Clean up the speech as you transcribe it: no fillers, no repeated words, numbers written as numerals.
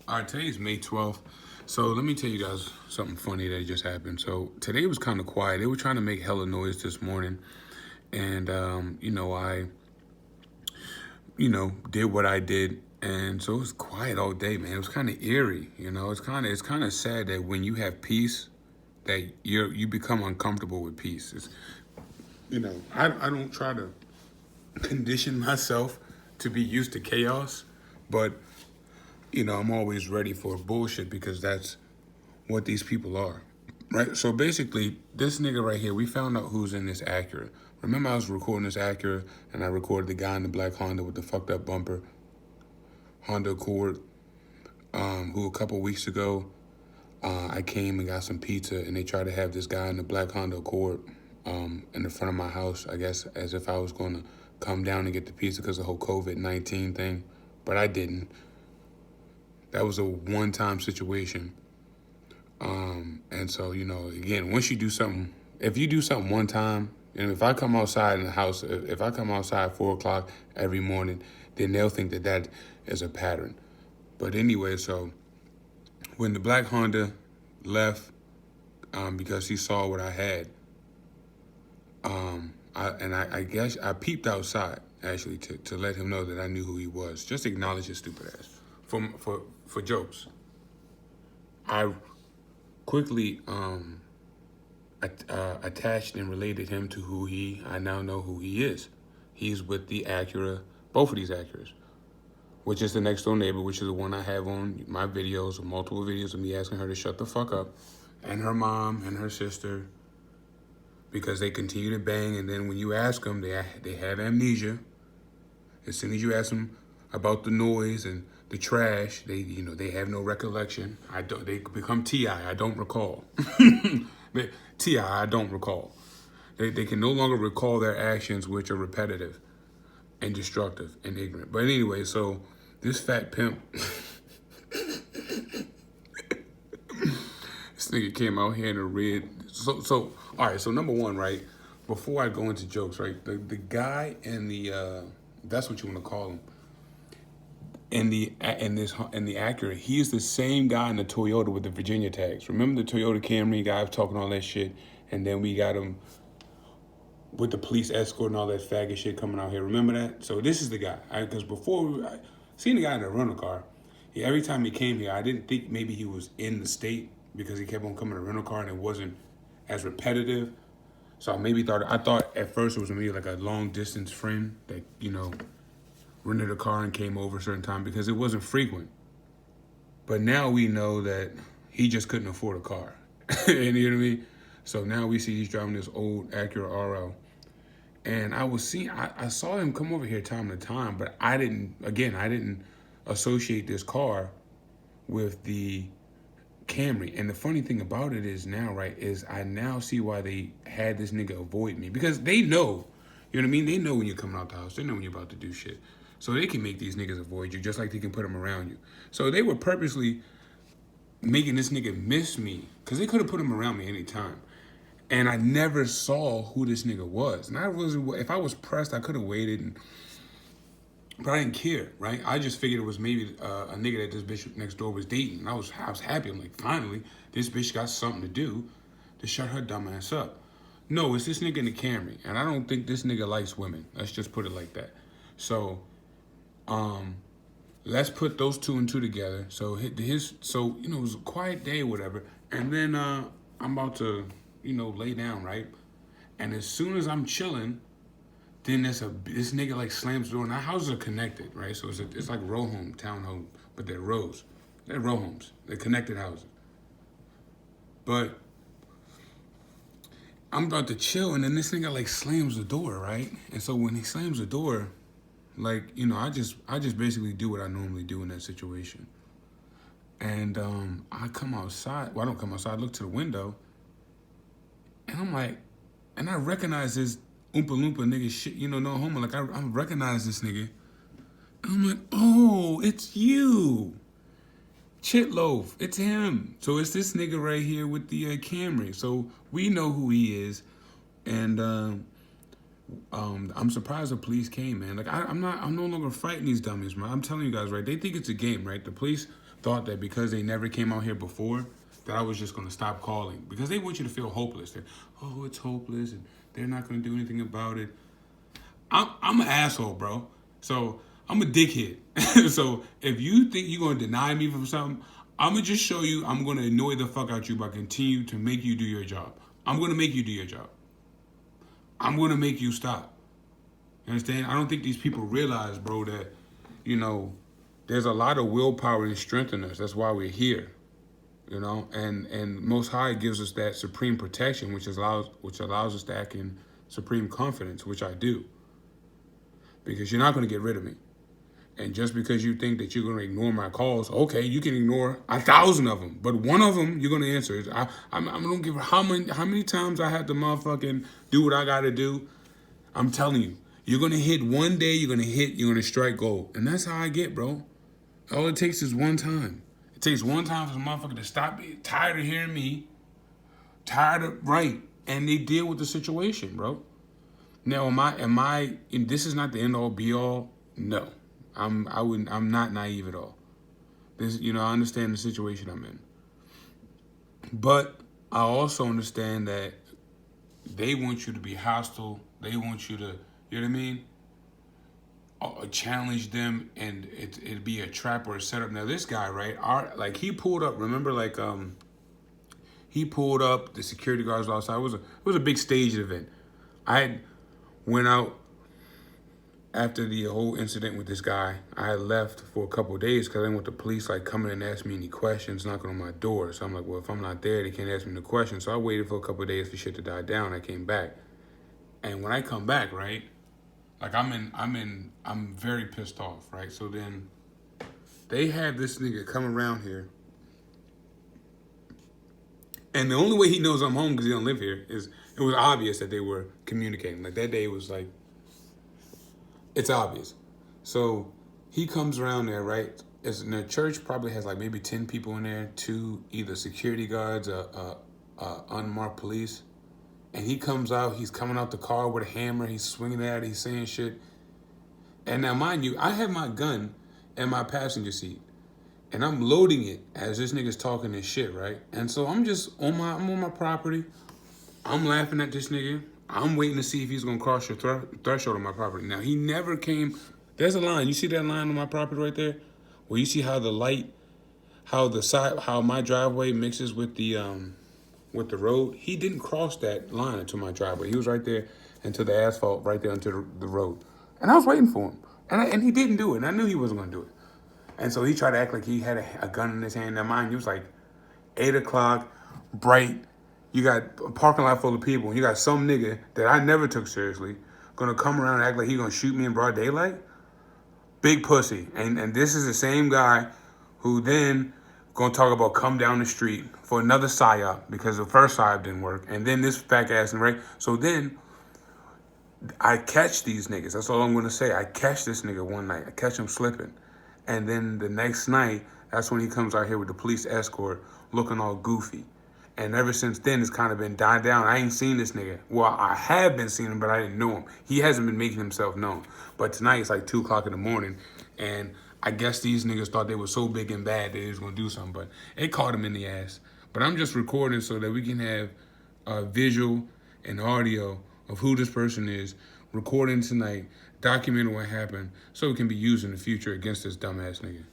All right, today's May 12th. So let me tell you guys something funny that just happened. So today was kind of quiet. They were trying to make hella noise this morning. And, I did what I did. And so it was quiet all day, man. It was kind of eerie. It's kind of sad that when you have peace, that you become uncomfortable with peace. I don't try to condition myself to be used to chaos, but I'm always ready for bullshit because that's what these people are. Right? So basically, this nigga right here, we found out who's in this Acura. Remember I was recording this Acura and I recorded the guy in the black Honda with the fucked up bumper, Honda Accord, who a couple weeks ago, I came and got some pizza and they tried to have this guy in the black Honda Accord in the front of my house, I guess, as if I was going to come down and get the pizza because of the whole COVID-19 thing. But I didn't. That was a one-time situation. And so, again, once you do something, if you do something one time, and if I come outside in the house, if I come outside 4 o'clock every morning, then they'll think that that is a pattern. But anyway, so when the black Honda left, because he saw what I had, I guess I peeped outside actually to let him know that I knew who he was. Just acknowledge his stupid ass for jokes. I quickly attached and related him to I now know who he is. He's with the Acura, both of these Acuras, which is the next door neighbor, which is the one I have on my videos, multiple videos of me asking her to shut the fuck up, and her mom and her sister, because they continue to bang, and then when you ask them, they have amnesia. As soon as you ask them about the noise and the trash, they have no recollection. They become T.I. I don't recall. T.I. I don't recall. They can no longer recall their actions, which are repetitive and destructive and ignorant. But anyway, so this fat pimp, this nigga came out here in a red. So all right. So number one, right, before I go into jokes, right, the guy in the that's what you want to call him. In the Acura, he is the same guy in the Toyota with the Virginia tags. Remember the Toyota Camry guy was talking all that shit, and then we got him with the police escort and all that faggot shit coming out here. Remember that? So this is the guy. Because before I seen the guy in the rental car, every time he came here, I didn't think maybe he was in the state because he kept on coming to rental car and it wasn't as repetitive. So I thought at first it was maybe like a long distance friend that rented a car and came over a certain time because it wasn't frequent. But now we know that he just couldn't afford a car. You know what I mean? So now we see he's driving this old Acura RL. And I saw him come over here time to time, but I didn't associate this car with the Camry. And the funny thing about it is now, right, is I now see why they had this nigga avoid me. Because they know, you know what I mean? They know when you're coming out the house. They know when you're about to do shit. So they can make these niggas avoid you just like they can put them around you. So they were purposely making this nigga miss me because they could have put him around me anytime. And I never saw who this nigga was. And if I was pressed, I could have waited, but I didn't care, right? I just figured it was maybe a nigga that this bitch next door was dating. And I was happy. I'm like, finally, this bitch got something to do to shut her dumb ass up. No, it's this nigga in the Camry. And I don't think this nigga likes women. Let's just put it like that. So, let's put those two and two together. So it was a quiet day or whatever. And then I'm about to, lay down, right? And as soon as I'm chilling, then this nigga like slams the door. And our houses are connected, right? So it's like row home, townhome, but they're rows. They're row homes. They're connected houses. But I'm about to chill, and then this nigga like slams the door, right? And so when he slams the door, like, I just basically do what I normally do in that situation. And I come outside. Well, I don't come outside. I look to the window. And I'm like, and I recognize this Oompa Loompa nigga shit, no homo. Like, I recognize this nigga. And I'm like, oh, it's you. Chitloaf. It's him. So it's this nigga right here with the Camry. So we know who he is. And I'm surprised the police came, man. Like I'm no longer fighting these dummies, man. I'm telling you guys, right? They think it's a game, right? The police thought that because they never came out here before, that I was just going to stop calling. Because they want you to feel hopeless. They're, oh, it's hopeless, and they're not going to do anything about it. I'm an asshole, bro. So I'm a dickhead. So if you think you're going to deny me from something, I'm going to just show you I'm going to annoy the fuck out you by continue to make you do your job. I'm going to make you do your job. I'm going to make you stop. You understand? I don't think these people realize, bro, that, you know, there's a lot of willpower and strength in us. That's why we're here. You know, and Most High gives us that supreme protection, which allows us to act in supreme confidence, which I do. Because you're not going to get rid of me. And just because you think that you're going to ignore my calls, okay, you can ignore 1,000 of them, but one of them you're going to answer. I'm going to give how many times I have to motherfucking do what I got to do. I'm telling you, you're going to hit one day, you're going to strike gold. And that's how I get, bro. All it takes is one time. It takes one time for the motherfucker to stop being tired of hearing me, and they deal with the situation, bro. Now, and this is not the end all be all. No, I'm not naive at all. This, I understand the situation I'm in, but I also understand that they want you to be hostile. They want you to, you know what I mean? Challenge them, and it'd be a trap or a setup. Now, this guy, right? He pulled up. Remember, he pulled up. The security guards were outside. It was a big staged event. I went out after the whole incident with this guy. I had left for a couple of days because I didn't want the police coming and asking me any questions, knocking on my door. So I'm like, well, if I'm not there, they can't ask me no questions. So I waited for a couple of days for shit to die down. I came back, and when I come back, right, I'm very pissed off, right? So then they have this nigga come around here, and the only way he knows I'm home because he don't live here is it was obvious that they were communicating. Like that day was like, it's obvious. So he comes around there, right? And the church probably has maybe 10 people in there, 2 either security guards or unmarked police. And he comes out, he's coming out the car with a hammer, he's swinging at it, he's saying shit. And now, mind you, I have my gun in my passenger seat, and I'm loading it as this nigga's talking this shit, right? And so I'm on my property, I'm laughing at this nigga, I'm waiting to see if he's gonna cross your threshold on my property. Now, he never came. There's a line, you see that line on my property right there? Where you see how the light, how my driveway mixes with the road. He didn't cross that line into my driveway. He was right there into the asphalt, right there into the road. And I was waiting for him. And he didn't do it. And I knew he wasn't going to do it. And so he tried to act like he had a gun in his hand. Now, mind you, it was 8 o'clock, bright. You got a parking lot full of people. And you got some nigga that I never took seriously going to come around and act like he going to shoot me in broad daylight? Big pussy. And this is the same guy who then going to talk about come down the street for another psyop because the first psyop didn't work. And then this fat ass, right? So then I catch these niggas. That's all I'm going to say. I catch this nigga one night. I catch him slipping. And then the next night, that's when he comes out here with the police escort looking all goofy. And ever since then, it's kind of been died down. I ain't seen this nigga. Well, I have been seeing him, but I didn't know him. He hasn't been making himself known. But tonight, it's 2 o'clock in the morning, and I guess these niggas thought they were so big and bad that they was going to do something, but it caught him in the ass. But I'm just recording so that we can have visual and audio of who this person is, recording tonight, documenting what happened, so it can be used in the future against this dumbass nigga.